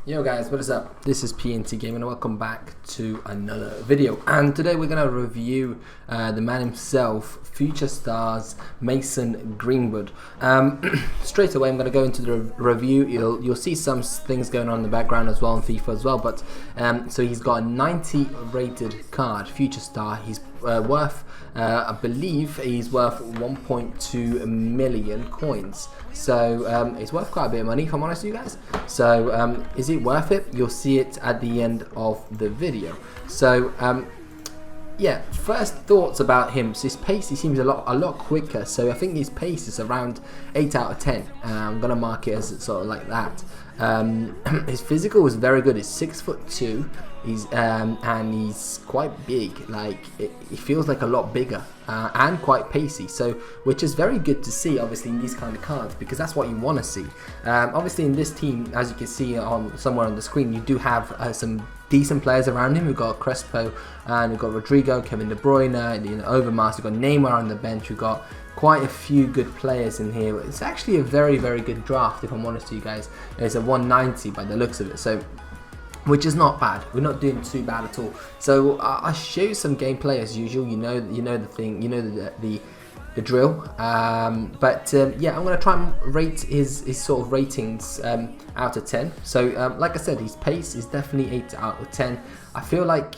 Yo guys, what is up? This is PNT Gaming and welcome back to another video. And today we're going to review the man himself, future stars Mason Greenwood. Straight away I'm going to go into the review. You'll see some things going on in the background as well on FIFA as well. But so he's got a 90 rated card, future star. He's worth, I believe he's worth 1.2 million coins. So it's worth quite a bit of money, if I'm honest with you guys. So is it worth it? You'll see it at the end of the video. So yeah, first thoughts about him. So his pace, he seems a lot quicker. So I think his pace is around 8 out of 10. I'm gonna mark it as sort of like that. His physical was very good. He's 6'2". He's and he's quite big. Like he feels like a lot bigger and quite pacey. So which is very good to see, obviously, in these kind of cards, because that's what you want to see. Obviously, in this team, as you can see on somewhere on the screen, you do have some decent players around him. We've got Crespo, and we've got Rodrigo, Kevin De Bruyne, Overmars. We've got Neymar on the bench. We've got quite a few good players in here. It's actually a very good draft, if I'm honest with you guys. It's a 190 by the looks of it, so which is not bad. We're not doing too bad at all. So I'll show you some gameplay as usual. You know the thing. You know the drill. Yeah, I'm gonna try and rate his sort of ratings out of 10. So like I said, his pace is definitely 8 out of 10. I feel like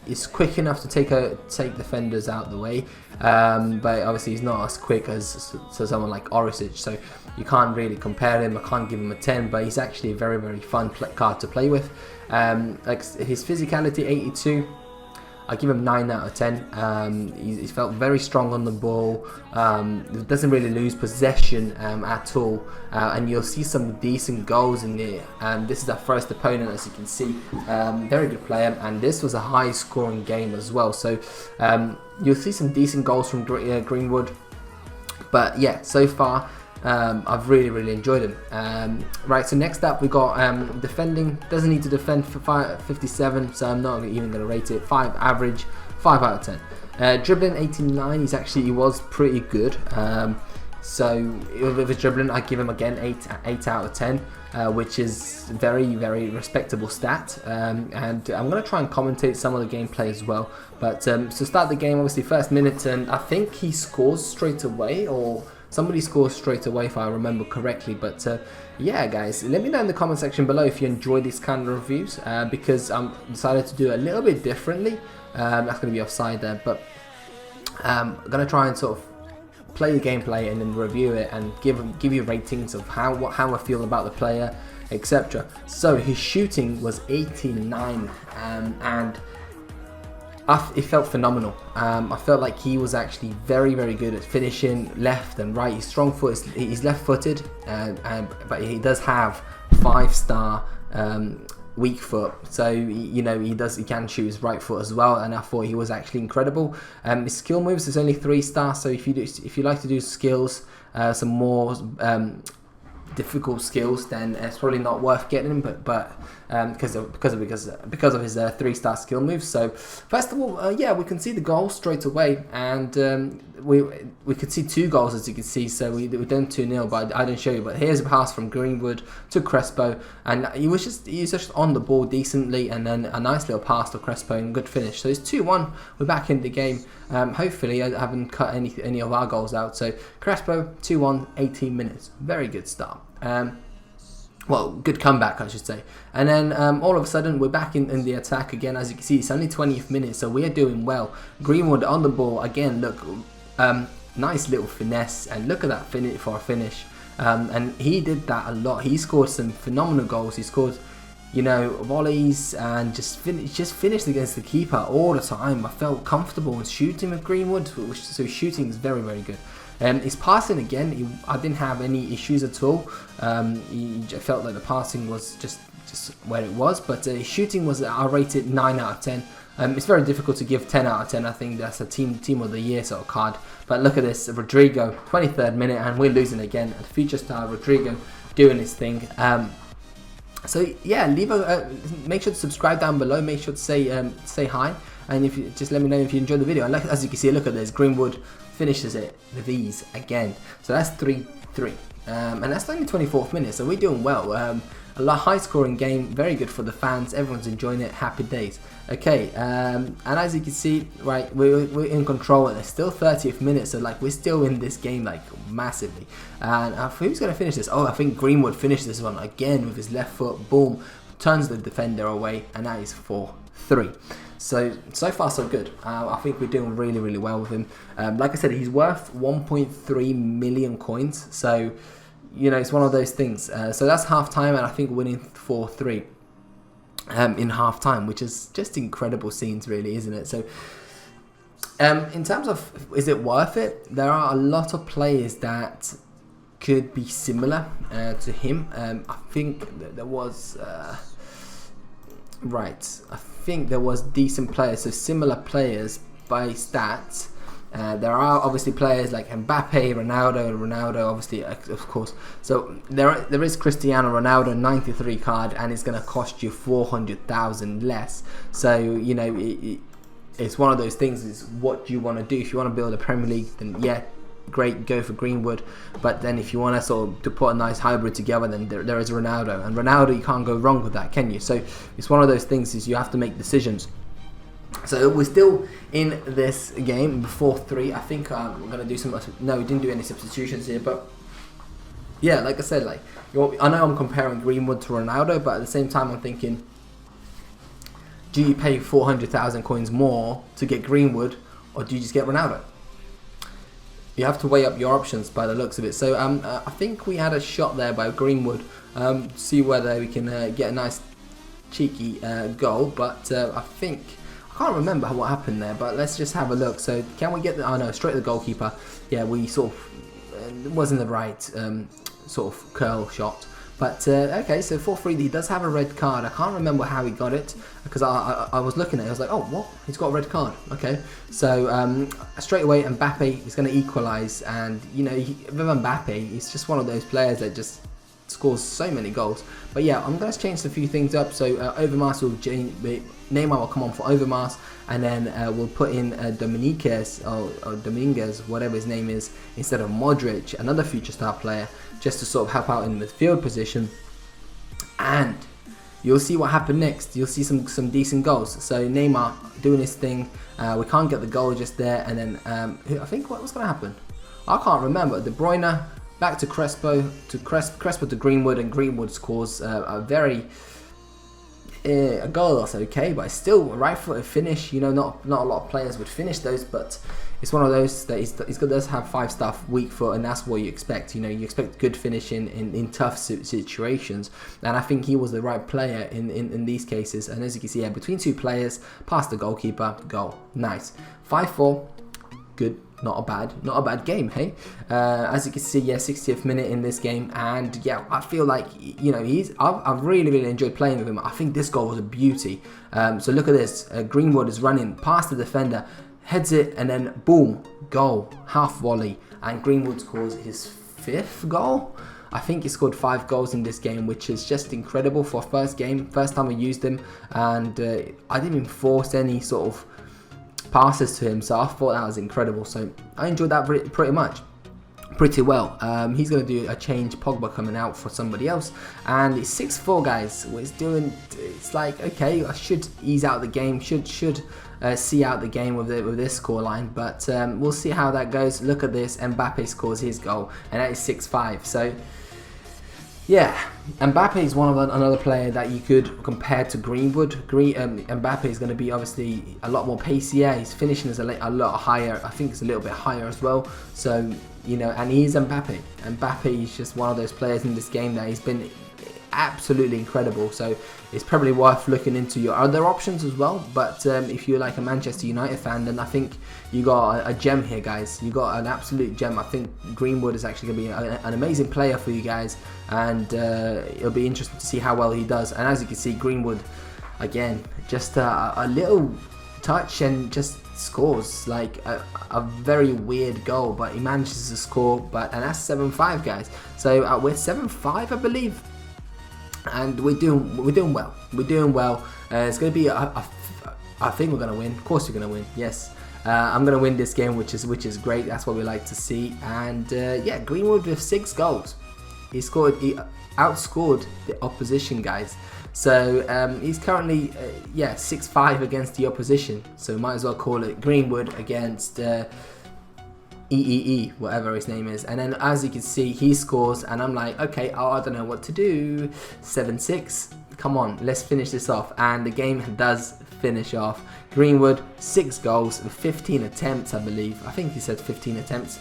it's quick enough to take defenders out of the way, but obviously he's not as quick as someone like Orisic, so you can't really compare him. I can't give him a 10, but he's actually a very fun card to play with. Like his physicality, 82. I give him 9 out of 10. He's felt very strong on the ball. Doesn't really lose possession at all. And you'll see some decent goals in there. This is our first opponent, as you can see. Very good player, and this was a high-scoring game as well. So you'll see some decent goals from Greenwood. But yeah, so far I've really enjoyed him. Right, so next up we got defending. Doesn't need to defend for 57, so I'm not even going to rate it. 5 average, 5 out of 10. Dribbling, 89. He was pretty good. So with his dribbling, I give him again 8 out of 10, which is very respectable stat. And I'm going to try and commentate some of the gameplay as well. But to start the game, obviously first minute, and I think he scores straight away, or somebody scores straight away if I remember correctly. But yeah guys, let me know in the comment section below if you enjoy these kind of reviews, because I'm decided to do it a little bit differently. That's going to be offside there, but I'm going to try and sort of play the gameplay and then review it and give you ratings of how I feel about the player, etc. So his shooting was 89, and it felt phenomenal. I felt like he was actually very good at finishing left and right. He's strong foot. He's left-footed, but he does have 5-star weak foot. So he can shoot his right foot as well. And I thought he was actually incredible. His skill moves is only 3-star. So if you like to do skills, some more difficult skills, then it's probably not worth getting him, but because of his 3-star skill moves. So first of all, yeah, we can see the goal straight away, and we could see 2 goals, as you can see. So we done 2-0, but I didn't show you. But here's a pass from Greenwood to Crespo, and he was just on the ball decently, and then a nice little pass to Crespo and good finish. So it's 2-1. We're back in the game. Hopefully I haven't cut any of our goals out. So Crespo 2-1, 18 minutes. Very good start. Well, good comeback, I should say. And then all of a sudden we're back in the attack again. As you can see, it's only 20th minute, so we are doing well. Greenwood on the ball again. Look, nice little finesse, and look at that finish. And he did that a lot. He scored some phenomenal goals. He scored, volleys, and just finished against the keeper all the time. I felt comfortable in shooting with Greenwood, so shooting is very good. His passing again, I didn't have any issues at all. I felt like the passing was just where it was, but his shooting was, I rated 9 out of 10. It's very difficult to give 10 out of 10. I think that's a team of the year sort of card. But look at this, Rodrigo, 23rd minute, and we're losing again. The future star Rodrigo doing his thing. So yeah, make sure to subscribe down below. Make sure to say hi, and if you just let me know if you enjoyed the video. And as you can see, look at this, Greenwood finishes it with ease again. So that's 3-3, and that's only 24th minute. So we're doing well. high scoring game, very good for the fans, everyone's enjoying it, happy days. Okay, and as you can see, right, we're in control, and it's still 30th minute, so like we're still in this game like massively. And who's going to finish this? Oh, I think Greenwood finished this one again with his left foot, boom, turns the defender away, and that is 4-3. So far so good. I think we're doing really well with him. Like I said, he's worth 1.3 million coins, so you know, it's one of those things. So that's half time, and I think winning 4-3 in half time, which is just incredible scenes, really, isn't it? So in terms of, is it worth it? There are a lot of players that could be similar to him. I think there was I think there was decent players, so similar players by stats. There are obviously players like Mbappe, Ronaldo obviously, of course. So there is Cristiano Ronaldo 93 card, and it's going to cost you 400,000 less. So you know, it's one of those things. Is what you want to do. If you want to build a Premier League, then yeah, great, go for Greenwood. But then if you want to sort of to put a nice hybrid together, then there is Ronaldo, and Ronaldo, you can't go wrong with that, can you? So it's one of those things. Is you have to make decisions. So we're still in this game, 4-3. I think we're going to do some... No, we didn't do any substitutions here, but... Yeah, like I said, like I know I'm comparing Greenwood to Ronaldo, but at the same time I'm thinking, do you pay 400,000 coins more to get Greenwood, or do you just get Ronaldo? You have to weigh up your options by the looks of it. So I think we had a shot there by Greenwood. See whether we can get a nice cheeky goal, but I think... I can't remember what happened there, but let's just have a look. So can we get the... Oh no, straight to the goalkeeper. Yeah, we sort of... It wasn't the right sort of curl shot. But okay, so 4-3, he does have a red card. I can't remember how he got it, because I was looking at it, I was like, oh, what? He's got a red card. Okay, so straight away Mbappe is going to equalise, and you know, with Mbappe, he's just one of those players that just scores so many goals. But yeah, I'm going to change a few things up. So Overmars will Neymar will come on for Overmars, and then we'll put in Dominguez, whatever his name is, instead of Modric, another future star player, just to sort of help out in the midfield position. And you'll see what happened next. You'll see some decent goals. So Neymar doing his thing. We can't get the goal just there, and then I think what was going to happen? I can't remember. De Bruyne back to Crespo to Greenwood, and Greenwood scores a goal that's okay, but it's still a right-footed finish. You know, not a lot of players would finish those, but it's one of those that he does have 5-star weak foot, and that's what you expect. You know, you expect good finishing in tough situations, and I think he was the right player in these cases. And as you can see, yeah, between two players, past the goalkeeper, goal, nice. 5-4, good. Not a bad game, hey. As you can see, yeah, 60th minute in this game, and yeah, I feel like, you know, I've really enjoyed playing with him. I think this goal was a beauty. So look at this. Greenwood is running past the defender, heads it, and then boom, goal, half volley, and Greenwood scores his 5th goal. I think he scored 5 goals in this game, which is just incredible for a first time I used him, and I didn't even force any sort of passes to him, so I thought that was incredible. So I enjoyed that pretty well. He's going to do a change, Pogba coming out for somebody else, and it's 6-4, guys. It's like, okay, I should ease out the game, should see out the game with this scoreline, but we'll see how that goes. Look at this, Mbappe scores his goal, and that is 6-5. So yeah, Mbappe is another player that you could compare to Greenwood. Mbappe is going to be obviously a lot more pacier. His finishing is a lot higher. I think it's a little bit higher as well. So, you know, and he is Mbappe. Mbappe is just one of those players in this game that he's been absolutely incredible. So it's probably worth looking into your other options as well. But if you're like a Manchester United fan, then I think you got a gem here, guys. You got an absolute gem. I think Greenwood is actually going to be an amazing player for you guys, and it'll be interesting to see how well he does. And as you can see, Greenwood again, just a little touch and just scores like a very weird goal, but he manages to score. And that's 7-5, guys. So we're 7-5, I believe. And we're doing well. It's going to be I think we're going to win. Of course we're going to win. Yes, I'm going to win this game, which is great. That's what we like to see. And yeah, Greenwood with 6 goals. He scored. outscored the opposition, guys. So he's currently 6-5 against the opposition. So might as well call it Greenwood against EEE, whatever his name is. And then as you can see, he scores, and I'm like, okay, I don't know what to do. 7-6. Come on, let's finish this off. And the game does finish off. Greenwood, 6 goals and 15 attempts, I believe. I think he said 15 attempts.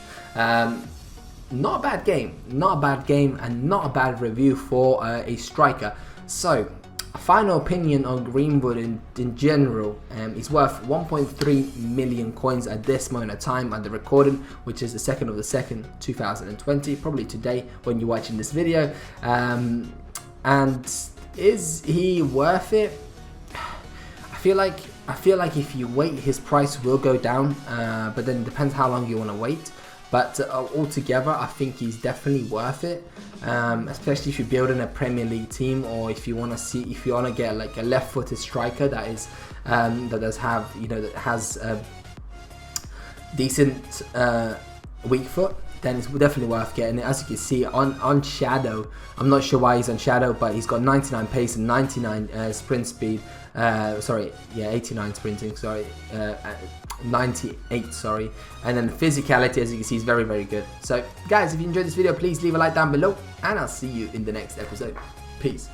Not a bad game. Not a bad game, and not a bad review for a striker. So, a final opinion on Greenwood in general. He's worth 1.3 million coins at this moment of time at the recording, which is the 2nd of the 2nd, 2020. Probably today when you're watching this video. And is he worth it? I feel like if you wait, his price will go down. But then it depends how long you want to wait. But altogether, I think he's definitely worth it, especially if you're building a Premier League team, or if you want to get like a left-footed striker that is that has a decent weak foot. Then it's definitely worth getting it. As you can see on Shadow, I'm not sure why he's on Shadow, but he's got 99 pace and 99 sprint speed. 89 sprinting. 98, sorry. And then the physicality, as you can see, is very, very good. So, guys, if you enjoyed this video, please leave a like down below, and I'll see you in the next episode. Peace.